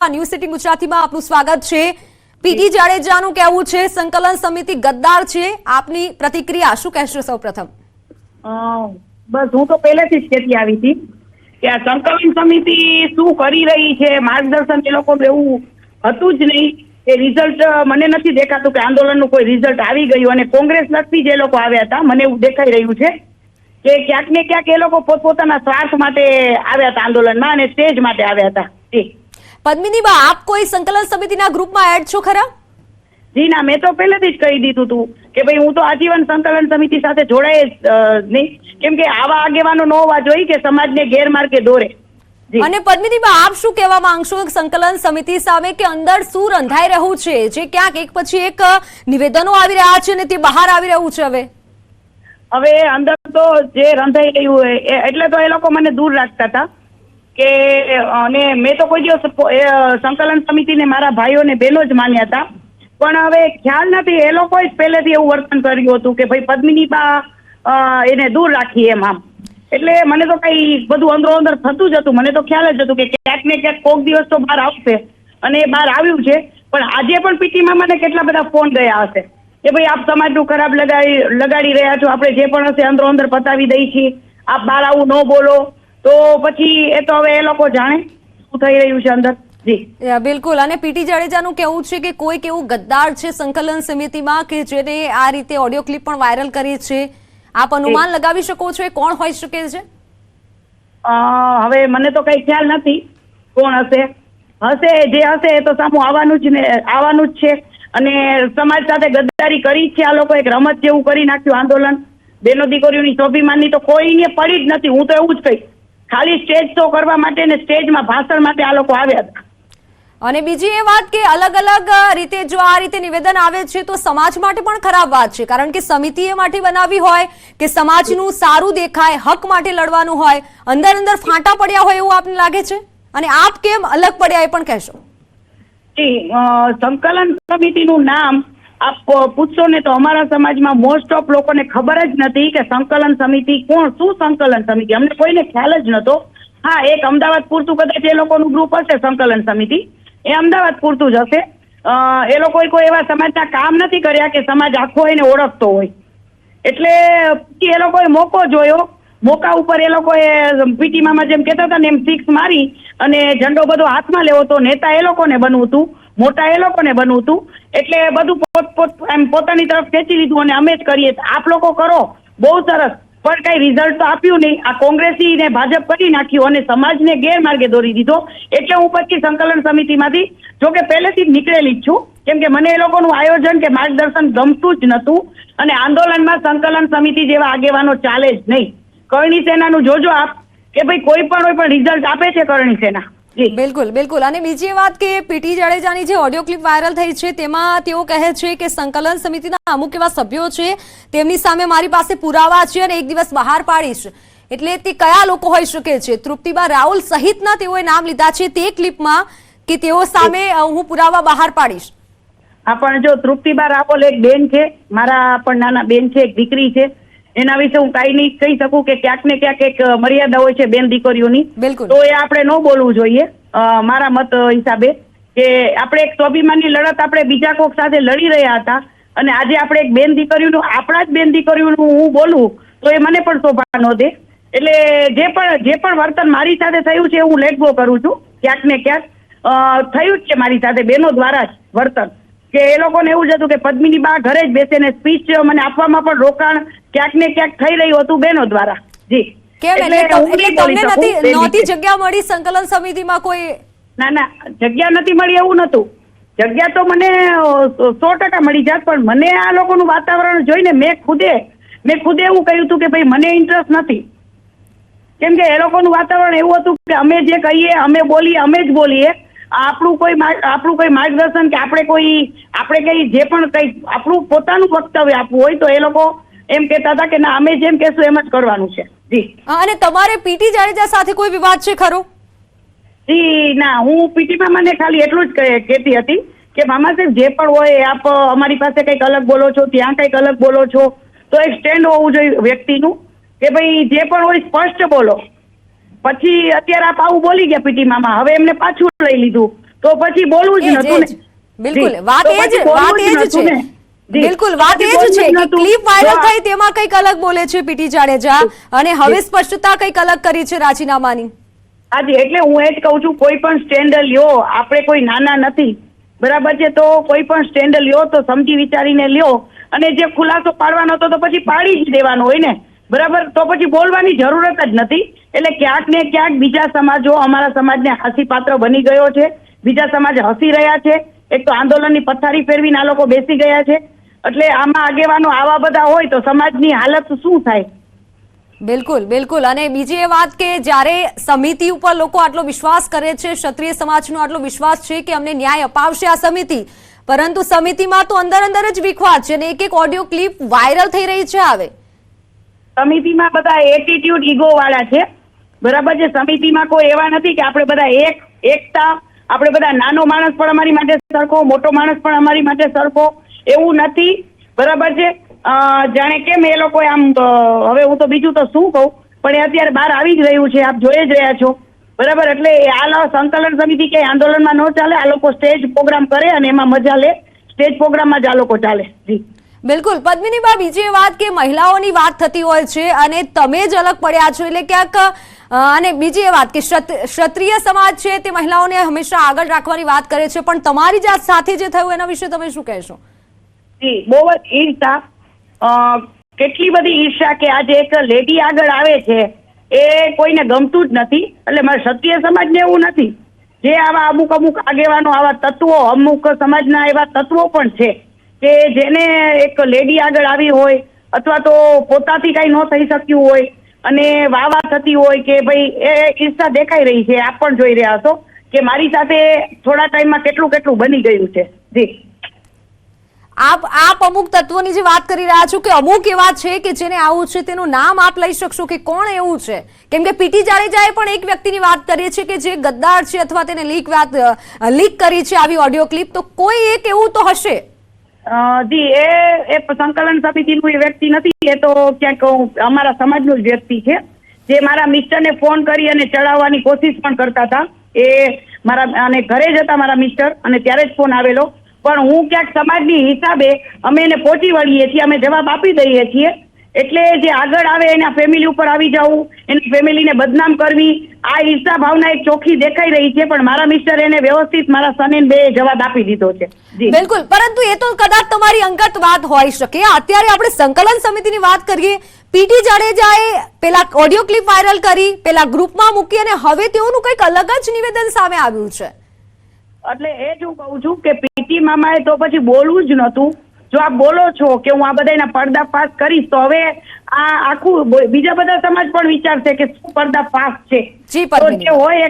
News city ગુજરાતીમાં આપનું સ્વાગત છે। પીટી જાડેજાનું કહેવું છે સંકલન સમિતિ ગદ્દાર છે, આપની પ્રતિક્રિયા શું કહેશો? સૌપ્રથમ બસ હું તો પહેલેથી જ કહેતી આવી હતી કે આ સંકલન સમિતિ શું કરી રહી છે, માર્ગદર્શન એ લોકો એવું હતું જ નહીં કે રિઝલ્ટ મને નથી દેખાતું કે આંદોલનનું કોઈ રિઝલ્ટ આવી ગયું અને કોંગ્રેસ લક્ષી જે લોકો આવ્યા હતા મને એવું દેખાઈ રહ્યું છે કે ક્યાંક ને ક્યાંક એ લોકો પોતપોતાના સ્વાર્થ માટે આવ્યા હતા આંદોલનમાં અને સ્ટેજ માટે આવ્યા હતા। પદ્મિની બા, આપ કોઈ સંકલન સમિતિના ગ્રુપમાં એડ છો ખરા? જી ના, મેં તો પહેલેથી જ કહી દીધું હતું કે ભાઈ હું તો આજીવન સંકલન સમિતિ સાથે જોડાય જ નહીં, કેમ કે આવા આગેવાનો ન હોવા જોઈએ કે સમાજને ગેરમાર્ગે દોરે। અને પદ્મિની બા, આપ શું કહેવા માંગશો સંકલન સમિતિ સામે કે અંદર શું રંધાઈ રહ્યું છે, જે ક્યાંક એક પછી એક નિવેદનો આવી રહ્યા છે અને તે બહાર આવી રહ્યું છે? હવે અંદર તો જે રંધાઈ રહ્યું હોય એટલે તો એ લોકો મને દૂર રાખતા હતા કે અને મેં તો કોઈ દિવસ સંકલન સમિતિને મારા ભાઈઓ ને બહેનો જ માન્યા હતા, પણ હવે ખ્યાલ નથી એ લોકોએ જ પહેલેથી એવું વર્તન કર્યું હતું કે ભાઈ પદ્મિની બા એને દૂર રાખી એમ આમ, એટલે મને તો કઈ બધું અંદરો અંદર થતું જ હતું। મને તો ખ્યાલ જ હતું કે ક્યાંક ને ક્યાંક કોઈક દિવસ તો બહાર આવશે અને એ બહાર આવ્યું છે, પણ આજે પણ પીટીમાં મને કેટલા બધા ફોન ગયા હશે કે ભાઈ આપ સમાજનું ખરાબ લગાડી રહ્યા છો, આપણે જે પણ હશે અંદરો અંદર પતાવી દઈ છીએ, આપ બહાર આવું ન બોલો। તો પછી એ તો હવે એ લોકો જાણે શું થઈ રહ્યું છે અંદર। જી બિલકુલ। અને પીટી જાડેજાનું કહેવું છે કે કોઈક એવું ગદ્દાર છે સંકલન સમિતિમાં કે જેને આ રીતે ઓડિયો ક્લિપ પણ વાયરલ કરી છે, આપ અનુમાન લગાવી શકો છો એ કોણ હોઈ શકે છે? હવે મને તો કઈ ખ્યાલ નથી કોણ હશે, જે હશે એ તો સામું આવવાનું જ છે અને સમાજ સાથે ગદ્દારી કરી છે આ લોકો, એક રમત જેવું કરી નાખ્યું આંદોલન। બેનો દીકરીઓની સ્વાભિમાનની તો કોઈને પડી જ નથી, હું તો એવું જ કહીશ, ખાલી સ્ટેજ શો કરવા માટે ને સ્ટેજમાં ભાષણ માટે આ લોકો આવ્યા હતા। અને બીજી એ વાત કે અલગ અલગ રીતે જો આ રીતે નિવેદન આવે છે તો સમાજ માટે પણ ખરાબ વાત છે, કારણ કે સમિતિ એ માટે બનાવી હોય કે સમાજનું સારું દેખાય, હક માટે લડવાનું હોય, અંદર અંદર ફાંટા પડ્યા હોય એવું આપને લાગે છે? અને આપ કેમ અલગ પડ્યા એ પણ કહેશો? સંકલન સમિતિનું નામ આપ પૂછશો ને તો અમારા સમાજમાં મોસ્ટ ઓફ લોકોને ખબર જ નથી કે સંકલન સમિતિ કોણ, શું સંકલન સમિતિ, અમને કોઈને ખ્યાલ જ નતો। હા, એક અમદાવાદ પૂરતું કદાચ એ લોકોનું ગ્રુપ હશે સંકલન સમિતિ, એ અમદાવાદ પૂરતું જ હશે। એ લોકોએ કોઈ એવા સમાજના કામ નથી કર્યા કે સમાજ આખો એને ઓળખતો હોય, એટલે એ લોકોએ મોકો જોયો, મોકા ઉપર એ લોકોએ પીટી મામા જેમ કહેતા હતા ને એમ સિક્સ મારી અને ઝંડો બધો હાથમાં લેવો તો નેતા એ લોકોને બનવું હતું, મોટા એ લોકોને બનવું હતું, એટલે બધું પોતાની તરફ ખેંચી લીધું અને અમે જ કરીએ, આપ લોકો કરો, બહુ સરસ, પણ કઈ રિઝલ્ટ તો આપ્યું નહીં। આ કોંગ્રેસી ને ભાજપ કરી નાખ્યું અને સમાજને ગેરમાર્ગે દોરી દીધો, એટલે હું પછી સંકલન સમિતિમાંથી જો કે પહેલેથી જ નીકળેલી જ છું, કેમ કે મને એ લોકોનું આયોજન કે માર્ગદર્શન ગમતું જ નતું અને આંદોલનમાં સંકલન સમિતિ જેવા આગેવાનો ચાલે જ નહીં। કરણી સેનાનું જોજો આપ કે ભાઈ કોઈ પણ રિઝલ્ટ આપે છે કરણી સેના। બિલકુલ બિલકુલ। અને બીજી વાત કે પીટી જાડેજાની જે ઓડિયો ક્લિપ વાયરલ થઈ છે તેમાં તેઓ કહે છે કે સંકલન સમિતિના અમુક એવા સભ્યો છે તેમની સામે મારી પાસે પુરાવા છે અને એક દિવસ બહાર પાડીશ, એટલે તે કયા લોકો હોઈ શકે છે? તૃપ્તિબા રાહુલ સહિતના તેઓએ નામ લીધા છે તે ક્લિપમાં કે તેઓ સામે હું પુરાવા બહાર પાડીશ। હા, પણ જો તૃપ્તિબા રાહુલ એક બેન છે, મારા પણ નાના બેન છે, એક દીકરી છે, એના વિશે હું કઈ નહીં કહી શકું કે ક્યાંક ને ક્યાંક એક મર્યાદા હોય છે બેન દીકરીઓની, તો એ આપણે ન બોલવું જોઈએ મારા મત હિસાબે, કે આપણે એક સ્વાભિમાનની લડત આપણે બીજા કોક સાથે લડી રહ્યા હતા અને આજે આપણે એક બેન દીકરીઓનું, આપણા જ બેન દીકરીઓનું હું બોલું તો એ મને પણ શોભા ન દે, એટલે જે પણ વર્તન મારી સાથે થયું છે હું લેટ ગો કરું છું। ક્યાંક ને ક્યાંક થયું જ છે મારી સાથે બહેનો દ્વારા જ વર્તન, કે એ લોકોને એવું જ હતું કે પદ્મિની બા ઘરે જ બેસે ને સ્પીચ મને આપવામાં પણ રોકાણ ક્યાંક ને ક્યાંક થઈ રહ્યું હતું બહેનો દ્વારા। જી, નહોતી જગ્યા મળી સંકલન સમિતિમાં? કોઈ ના, જગ્યા નથી મળી એવું નતું, જગ્યા તો મને 100% મળી જાત, પણ મને આ લોકોનું વાતાવરણ જોઈને મેં ખુદે એવું કહ્યું હતું કે ભાઈ મને ઇન્ટરેસ્ટ નથી, કેમ કે એ લોકોનું વાતાવરણ એવું હતું કે અમે જે કહીએ અમે બોલીએ, અમે જ બોલીએ, આપણું કોઈ માર્ગદર્શન કે આપણે કઈ જે પણ કઈ આપણું પોતાનું વક્તવ્ય આપવું હોય તો એ લોકો એમ કહેતા હતા કે ના અમે જેમ કહેશું એમ જ કરવાનું છે। જી। અને તમારે પીટી જાડેજા સાથે કોઈ વિવાદ છે ખરો? જી ના, હું પીટી મામાને ખાલી એટલું જ કહેતી હતી કે મામા સાહેબ જે પણ હોય આપ અમારી પાસે કંઈક અલગ બોલો છો, ત્યાં કંઈક અલગ બોલો છો, તો એક સ્ટેન્ડ હોવું જોઈએ વ્યક્તિનું કે ભાઈ જે પણ હોય સ્પષ્ટ બોલો। પછી અત્યારે આપ આવું બોલી ગયા પીટી મામા, હવે એમને પાછું લઈ લીધું તો પછી બોલવું જ નતું ને. બિલકુલ જી. વાત તો એ જ પછી બોલવું વાત એ જ નતું છે. ને. જી. બિલકુલ વાત એ પછી જ છે બોલવું કે નતું. ક્લિપ વાયરલ તો આ- થઈ તેમાં કંઈક અલગ બોલે છે પીટી જાડેજા અને હવે સ્પષ્ટતા કંઈક અલગ કરી છે રાજીનામાની. આજે એટલે હું એ જ કહું છું, કોઈ પણ સ્ટેન્ડ લ્યો, આપણે કોઈ નાના નથી, બરાબર છે, તો કોઈ પણ સ્ટેન્ડ લ્યો તો સમજી વિચારીને લ્યો, અને જે ખુલાસો પાડવાનો હતો તો પછી પાડી જ દેવાનો હોય ને, બરાબર, તો પછી બોલવાની જરૂરત જ નથી. એટલે ક્યાંક ને ક્યાંક બીજા સમાજો અમારા સમાજને હાસ્ય પાત્ર બની ગયો છે, બીજા સમાજ હસી રહ્યા છે, એક તો આંદોલનની પથારી ફેરવીને આ લોકો બેસી ગયા છે, એટલે આમાં આગેવાનો આવા બધા હોય તો સમાજની હાલત શું થાય. બિલકુલ બિલકુલ અને બીજી એ વાત કે જ્યારે સમિતિ ઉપર લોકો આટલો વિશ્વાસ કરે છે, ક્ષત્રિય સમાજનો આટલો વિશ્વાસ છે કે અમને ન્યાય અપાવશે આ સમિતિ, પરંતુ સમિતિમાં તો અંદર અંદર જ વિખવાદ છે અને એક એક ઓડિયો ક્લિપ વાયરલ થઈ રહી છે. હવે સમિતિમાં બધા એટીટ્યુડ ઈગો વાળા છે, બરાબર છે. સમિતિમાં કોઈ એવા નથી કે આપણે બધા એકતા, આપણે બધા નાનો માણસ પણ અમારી માટે સરખો, મોટો માણસ પણ અમારી માટે સરખો, એવું નથી, બરાબર છે. જાણે કેમ એ લોકો આમ, હવે હું તો બીજું તો શું કહું, પણ એ અત્યારે બહાર આવી જ રહ્યું છે, આપ જોઈ જ રહ્યા છો, બરાબર. એટલે આ સંકલન સમિતિ કે આંદોલનમાં ન ચાલે, આ લોકો સ્ટેજ પ્રોગ્રામ કરે અને એમાં મજા લે, સ્ટેજ પ્રોગ્રામમાં જ આ લોકો ચાલે. જી બિલકુલ. પદ્મિનીબા, બીજી એ વાત કે મહિલાઓની વાત થતી હોય છે અને તમે જ અલગ પડ્યા છો, એટલે ક્યાંક અને બીજી એ વાત કે ક્ષત્રિય સમાજ છે તે મહિલાઓને હંમેશા આગળ રાખવાની વાત કરે છે, પણ તમારી જ સાથે જે થયું એના વિશે તમે શું કહેશો? જી, બહુ જ ઈર્ષા, કેટલી બધી ઈર્ષા કે આજે એક લેડી આગળ આવે છે એ કોઈને ગમતું જ નથી. એટલે મારા ક્ષત્રિય સમાજને એવું નથી, જે આવા અમુક આગેવાનો, આવા તત્વો, અમુક સમાજના એવા તત્વો પણ છે કે જેને એક લેડી આગળ આવી હોય અથવા તો પોતાથી કઈ ન થઈ શક્યું હોય અને વાહ થતી હોય કે ભાઈ એ ઈર્ષા દેખાઈ રહી છે. આપ પણ જોઈ રહ્યા છો કે મારી સાથે થોડા ટાઈમમાં કેટલું બની ગયું છે. જી, આપ અમુક તત્વોની જે વાત કરી રહ્યા છો કે અમુક એવા છે કે જેને આવું છે, તેનું નામ આપ લઈ શકશો કે કોણ એવું છે? કેમ કે પીટી જાડેજાએ પણ એક વ્યક્તિની વાત કરી છે કે જે ગદ્દાર છે અથવા તેને લીક કરી છે આવી ઓડિયો ક્લિપ, તો કોઈ એક એવું તો હશે. જી, એ સંકલન સમિતિનું એ વ્યક્તિ નથી, એ તો ક્યાંક અમારા સમાજનું જ વ્યક્તિ છે, જે મારા મિસ્ટરને ફોન કરી અને ચડાવવાની કોશિશ પણ કરતા હતા. એ મારા અને ઘરે જ હતા મારા મિસ્ટર, અને ત્યારે જ ફોન આવેલો, પણ હું ક્યાંક સમાજની હિસાબે અમે એને પહોંચી વળીએ છીએ, અમે જવાબ આપી દઈએ છીએ. એટલે જે આગળ આવે એના ફેમિલી ઉપર આવી જવું, એની ફેમિલીને બદનામ કરવી, આ ઈર્ષા ભાવના એક ચોખ્ખી દેખાઈ રહી છે, પણ મારા મિસ્ટર એને વ્યવસ્થિત મારા સનેન બે જવાબ આપી દીધો છે. જી, બિલકુલ. પરંતુ એ તો કદાચ તમારી અંગત વાત હોઈ શકે. અત્યારે આપણે સંકલન સમિતિની વાત કરીએ. પીટી જાડેજાએ પેલા ઓડિયો ક્લિપ વાયરલ કરી, પેલા ગ્રુપમાં મૂકી અને હવે તેઓનું કંઈક અલગ જ નિવેદન સામે આવ્યું છે. એટલે એ જ હું કહું છું કે પીટી મામાએ તો પછી બોલવું જ નહોતું. જો આપ બોલો છો કે હું આ બધાના પર્દાફાશ કરીશ, તો હવે આ આખું બીજા બધા સમાજ પણ વિચારશે કે શું પર્દાફાશ છે. જી, તો જે હોય